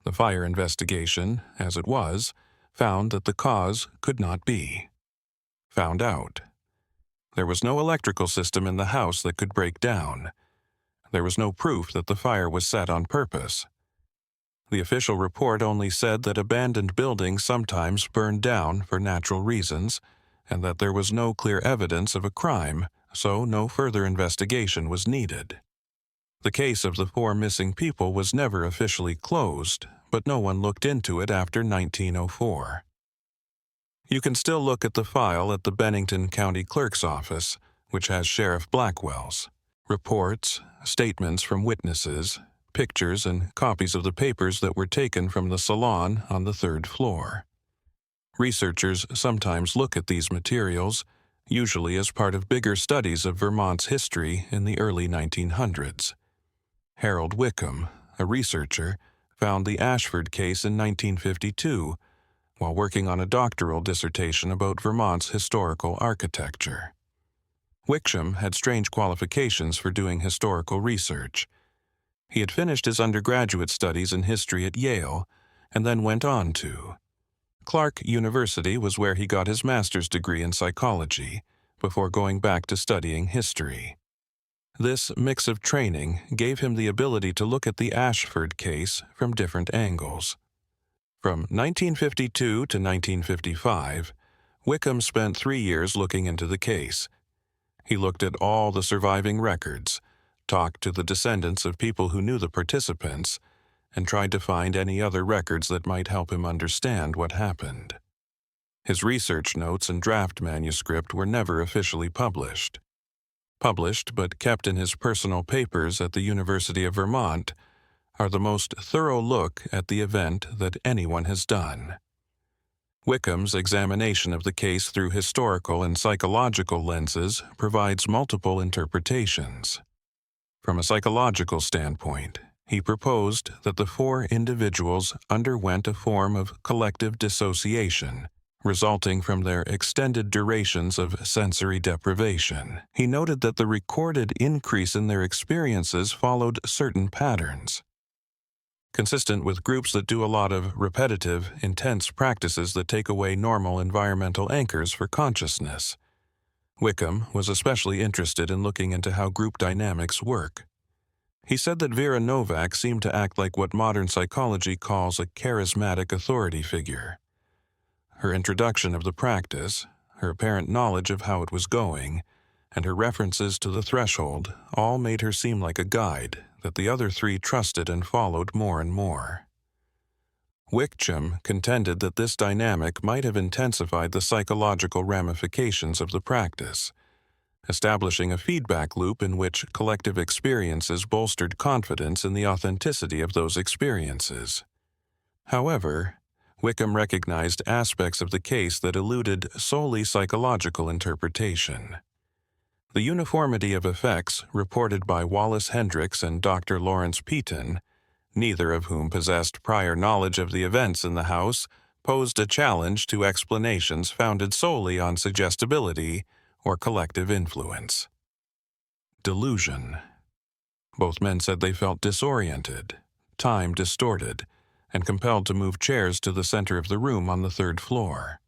The fire investigation, as it was, found that the cause could not be found out. There was no electrical system in the house that could break down. There was no proof that the fire was set on purpose. The official report only said that abandoned buildings sometimes burned down for natural reasons, and that there was no clear evidence of a crime, so no further investigation was needed. The case of the 4 missing people was never officially closed, but no one looked into it after 1904. You can still look at the file at the Bennington County Clerk's office, which has Sheriff Blackwell's reports, statements from witnesses, pictures, and copies of the papers that were taken from the Salon on the 3rd floor. Researchers sometimes look at these materials, usually as part of bigger studies of Vermont's history in the early 1900s. Harold Wickham, a researcher, found the Ashwood case in 1952 while working on a doctoral dissertation about Vermont's historical architecture. Wickham had strange qualifications for doing historical research. He had finished his undergraduate studies in history at Yale and then went on to Clark University, was where he got his master's degree in psychology before going back to studying history. This mix of training gave him the ability to look at the Ashwood case from different angles. From 1952 to 1955, Wickham spent 3 years looking into the case. He looked at all the surviving records, talked to the descendants of people who knew the participants, and tried to find any other records that might help him understand what happened. His research notes and draft manuscript were never officially published. Published but kept in his personal papers at the University of Vermont are the most thorough look at the event that anyone has done. Wickham's examination of the case through historical and psychological lenses provides multiple interpretations. From a psychological standpoint, he proposed that the 4 individuals underwent a form of collective dissociation, resulting from their extended durations of sensory deprivation. He noted that the recorded increase in their experiences followed certain patterns, consistent with groups that do a lot of repetitive, intense practices that take away normal environmental anchors for consciousness. Wickham was especially interested in looking into how group dynamics work. He said that Vera Novak seemed to act like what modern psychology calls a charismatic authority figure. Her introduction of the practice, her apparent knowledge of how it was going, and her references to the threshold all made her seem like a guide that the other 3 trusted and followed more and more. Wickham contended that this dynamic might have intensified the psychological ramifications of the practice, establishing a feedback loop in which collective experiences bolstered confidence in the authenticity of those experiences. However, Wickham recognized aspects of the case that eluded solely psychological interpretation. The uniformity of effects reported by Wallace Hendricks and Dr. Lawrence Peaton, neither of whom possessed prior knowledge of the events in the house, posed a challenge to explanations founded solely on suggestibility or collective influence. Delusion. Both men said they felt disoriented, time distorted, and compelled to move chairs to the center of the room on the 3rd floor.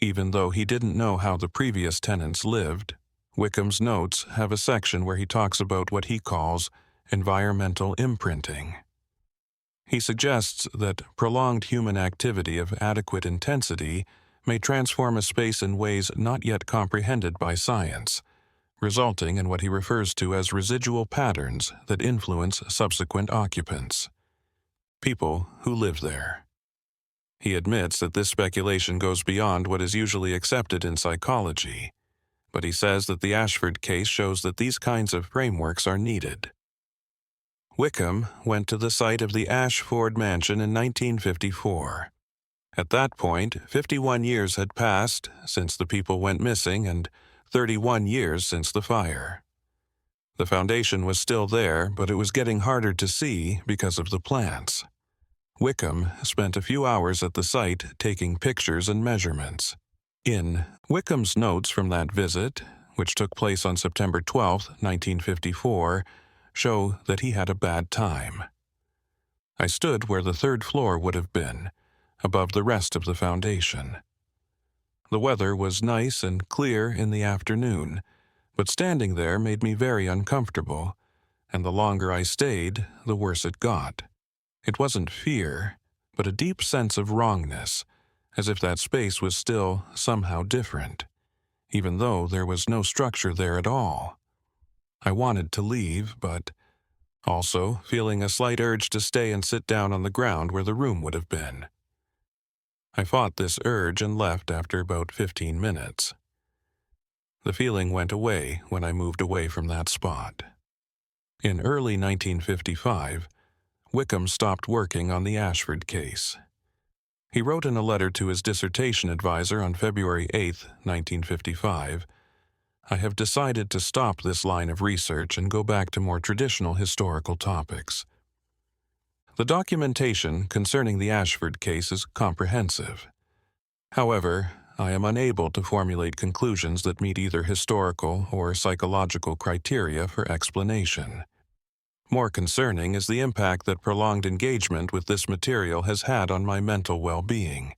Even though he didn't know how the previous tenants lived, Wickham's notes have a section where he talks about what he calls environmental imprinting. He suggests that prolonged human activity of adequate intensity may transform a space in ways not yet comprehended by science, resulting in what he refers to as residual patterns that influence subsequent occupants, people who live there. He admits that this speculation goes beyond what is usually accepted in psychology, but he says that the Ashwood case shows that these kinds of frameworks are needed. Wickham went to the site of the Ashwood mansion in 1954. At that point, 51 years had passed since the people went missing and 31 years since the fire. The foundation was still there, but it was getting harder to see because of the plants. Wickham spent a few hours at the site taking pictures and measurements. In Wickham's notes from that visit, which took place on September 12, 1954, show that he had a bad time. I stood where the 3rd floor would have been, above the rest of the foundation. The weather was nice and clear in the afternoon, but standing there made me very uncomfortable, and the longer I stayed, the worse it got. It wasn't fear, but a deep sense of wrongness, as if that space was still somehow different, even though there was no structure there at all. I wanted to leave, but also feeling a slight urge to stay and sit down on the ground where the room would have been. I fought this urge and left after about 15 minutes. The feeling went away when I moved away from that spot. In early 1955, Wickham stopped working on the Ashwood case. He wrote in a letter to his dissertation advisor on February 8, 1955, "I have decided to stop this line of research and go back to more traditional historical topics." The documentation concerning the Ashwood case is comprehensive. However, I am unable to formulate conclusions that meet either historical or psychological criteria for explanation. More concerning is the impact that prolonged engagement with this material has had on my mental well-being.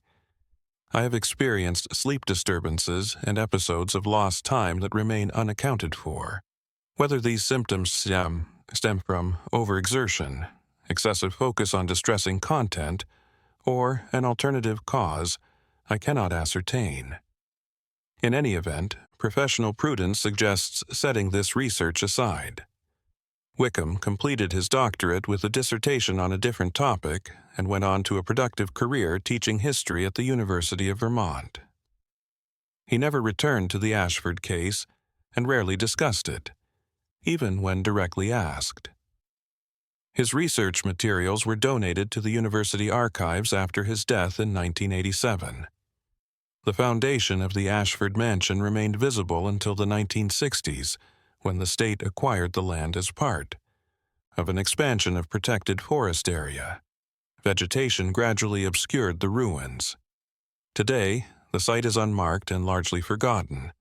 I have experienced sleep disturbances and episodes of lost time that remain unaccounted for. Whether these symptoms stem from overexertion, excessive focus on distressing content, or an alternative cause, I cannot ascertain. In any event, professional prudence suggests setting this research aside. Wickham completed his doctorate with a dissertation on a different topic and went on to a productive career teaching history at the University of Vermont. He never returned to the Ashwood case and rarely discussed it, even when directly asked. His research materials were donated to the university archives after his death in 1987. The foundation of the Ashwood mansion remained visible until the 1960s, when the state acquired the land as part of an expansion of protected forest area. Vegetation gradually obscured the ruins. Today, the site is unmarked and largely forgotten.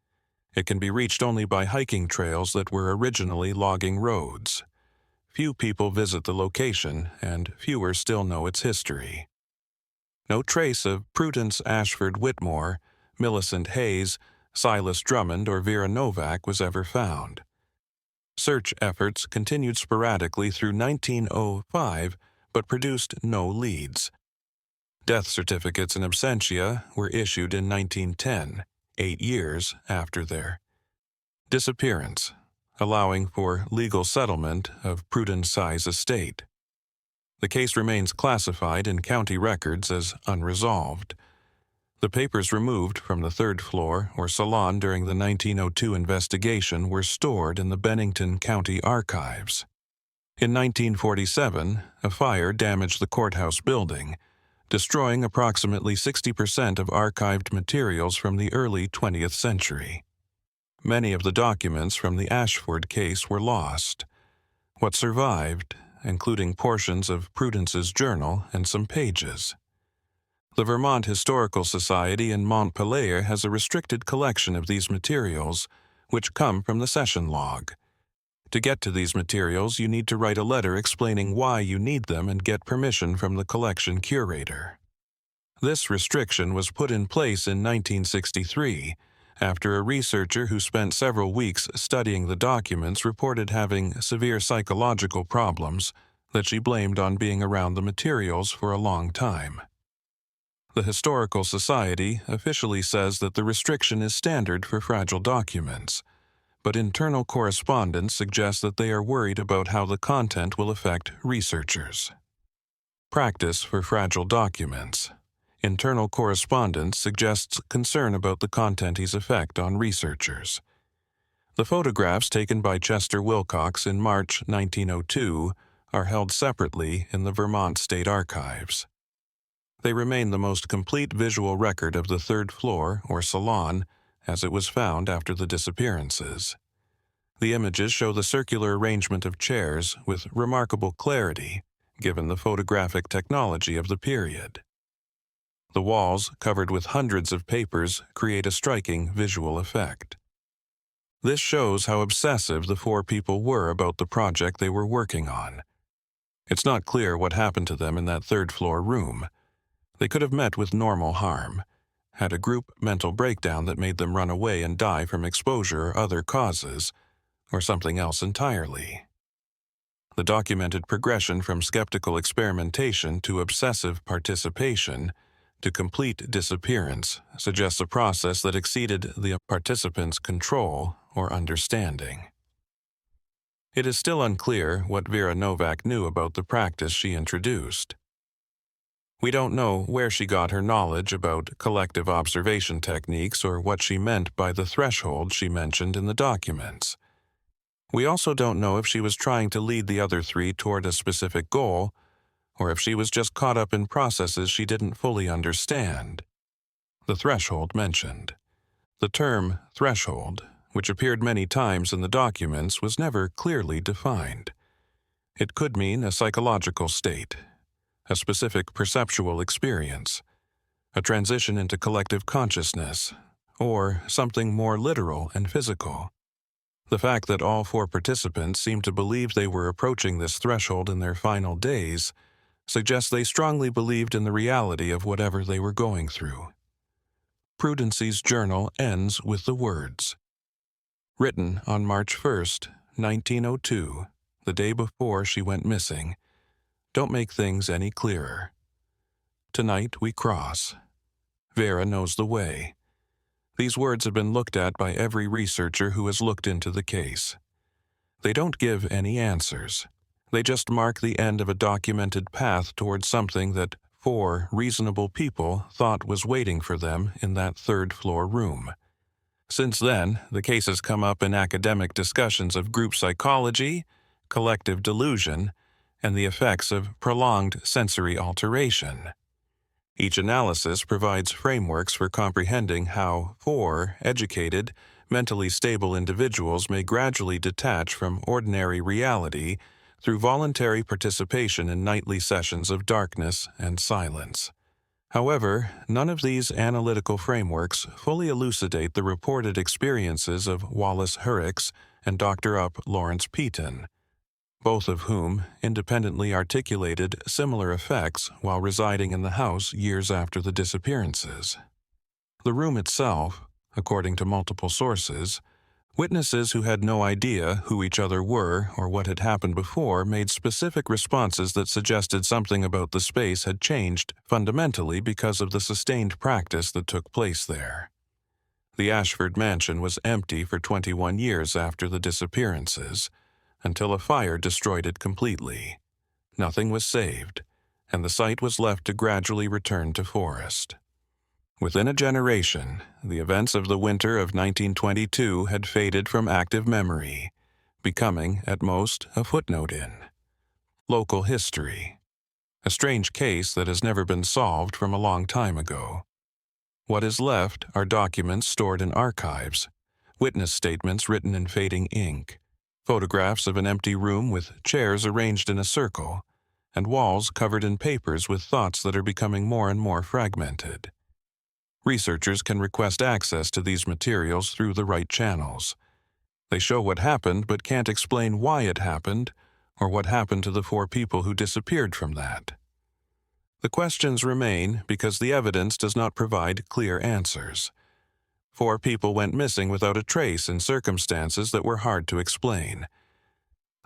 It can be reached only by hiking trails that were originally logging roads. Few people visit the location, and fewer still know its history. No trace of Prudence Ashford Whitmore, Millicent Hayes, Silas Drummond, or Vera Novak was ever found. Search efforts continued sporadically through 1905, but produced no leads. Death certificates in absentia were issued in 1910, 8 years after their disappearance, allowing for legal settlement of Prudence Size estate. The case remains classified in county records as unresolved. The papers removed from the third floor or salon during the 1902 investigation were stored in the Bennington County Archives. In 1947, a fire damaged the courthouse building, destroying approximately 60% of archived materials from the early 20th century. Many of the documents from the Ashwood case were lost. What survived, including portions of Prudence's journal and some pages. The Vermont Historical Society in Montpelier has a restricted collection of these materials, which come from the session log. To get to these materials, you need to write a letter explaining why you need them and get permission from the collection curator. This restriction was put in place in 1963, after a researcher who spent several weeks studying the documents reported having severe psychological problems that she blamed on being around the materials for a long time. The Historical Society officially says that the restriction is standard for fragile documents, but internal correspondence suggests that they are worried about how the content will affect researchers. Practice for fragile documents. Internal correspondence suggests concern about the content's effect on researchers. The photographs taken by Chester Wilcox in March 1902 are held separately in the Vermont State Archives. They remain the most complete visual record of the third floor, or salon, as it was found after the disappearances. The images show the circular arrangement of chairs with remarkable clarity, given the photographic technology of the period. The walls, covered with hundreds of papers, create a striking visual effect. This shows how obsessive the four people were about the project they were working on. It's not clear what happened to them in that third-floor room. They could have met with normal harm, had a group mental breakdown that made them run away and die from exposure or other causes, or something else entirely. The documented progression from skeptical experimentation to obsessive participation to complete disappearance suggests a process that exceeded the participants' control or understanding. It is still unclear what Vera Novak knew about the practice she introduced. We don't know where she got her knowledge about collective observation techniques or what she meant by the threshold she mentioned in the documents. We also don't know if she was trying to lead the other three toward a specific goal, or if she was just caught up in processes she didn't fully understand. The threshold mentioned. The term threshold, which appeared many times in the documents, was never clearly defined. It could mean a psychological state, a specific perceptual experience, a transition into collective consciousness, or something more literal and physical. The fact that all four participants seemed to believe they were approaching this threshold in their final days suggests they strongly believed in the reality of whatever they were going through. Prudency's journal ends with the words, "Written on March 1st, 1902, the day before she went missing. Don't make things any clearer. Tonight we cross. Vera knows the way." These words have been looked at by every researcher who has looked into the case. They don't give any answers. They just mark the end of a documented path towards something that four reasonable people thought was waiting for them in that third-floor room. Since then, the case has come up in academic discussions of group psychology, collective delusion, and the effects of prolonged sensory alteration. Each analysis provides frameworks for comprehending how four educated, mentally stable individuals may gradually detach from ordinary reality through voluntary participation in nightly sessions of darkness and silence. However, none of these analytical frameworks fully elucidate the reported experiences of Wallace Hurricks and Dr. Lawrence Peaton, both of whom independently articulated similar effects while residing in the house years after the disappearances. The room itself, according to multiple sources, witnesses who had no idea who each other were or what had happened before made specific responses that suggested something about the space had changed fundamentally because of the sustained practice that took place there. The Ashford mansion was empty for 21 years after the disappearances, until a fire destroyed it completely. Nothing was saved, and the site was left to gradually return to forest. Within a generation, the events of the winter of 1922 had faded from active memory, becoming, at most, a footnote in local history. A strange case that has never been solved from a long time ago. What is left are documents stored in archives, witness statements written in fading ink, photographs of an empty room with chairs arranged in a circle, and walls covered in papers with thoughts that are becoming more and more fragmented. Researchers can request access to these materials through the right channels. They show what happened but can't explain why it happened or what happened to the four people who disappeared from that. The questions remain because the evidence does not provide clear answers. 4 people went missing without a trace in circumstances that were hard to explain.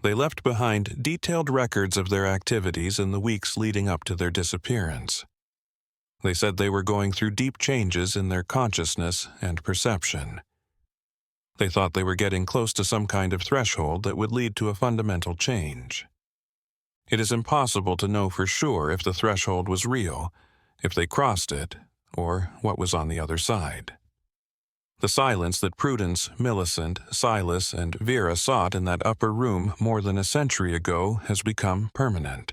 They left behind detailed records of their activities in the weeks leading up to their disappearance. They said they were going through deep changes in their consciousness and perception. They thought they were getting close to some kind of threshold that would lead to a fundamental change. It is impossible to know for sure if the threshold was real, if they crossed it, or what was on the other side. The silence that Prudence, Millicent, Silas, and Vera sought in that upper room more than a century ago has become permanent.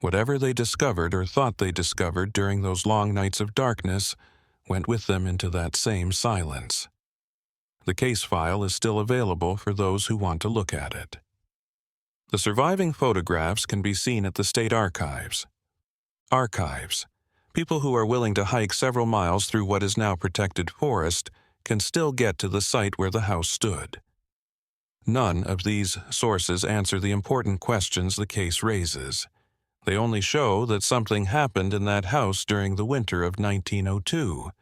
Whatever they discovered or thought they discovered during those long nights of darkness went with them into that same silence. The case file is still available for those who want to look at it. The surviving photographs can be seen at the State Archives. Archives. People who are willing to hike several miles through what is now protected forest can still get to the site where the house stood. None of these sources answer the important questions the case raises. They only show that something happened in that house during the winter of 1902.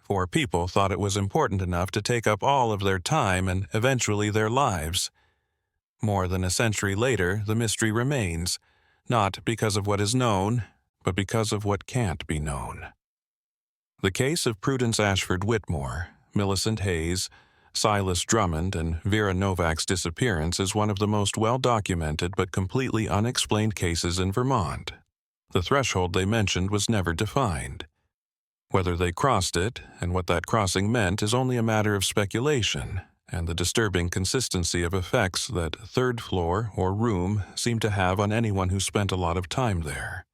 4 people thought it was important enough to take up all of their time and eventually their lives. More than a century later, the mystery remains, not because of what is known, but because of what can't be known. The case of Prudence Ashford Whitmore, Millicent Hayes, Silas Drummond, and Vera Novak's disappearance is one of the most well-documented but completely unexplained cases in Vermont. The threshold they mentioned was never defined. Whether they crossed it, and what that crossing meant, is only a matter of speculation, and the disturbing consistency of effects that third floor or room seemed to have on anyone who spent a lot of time there.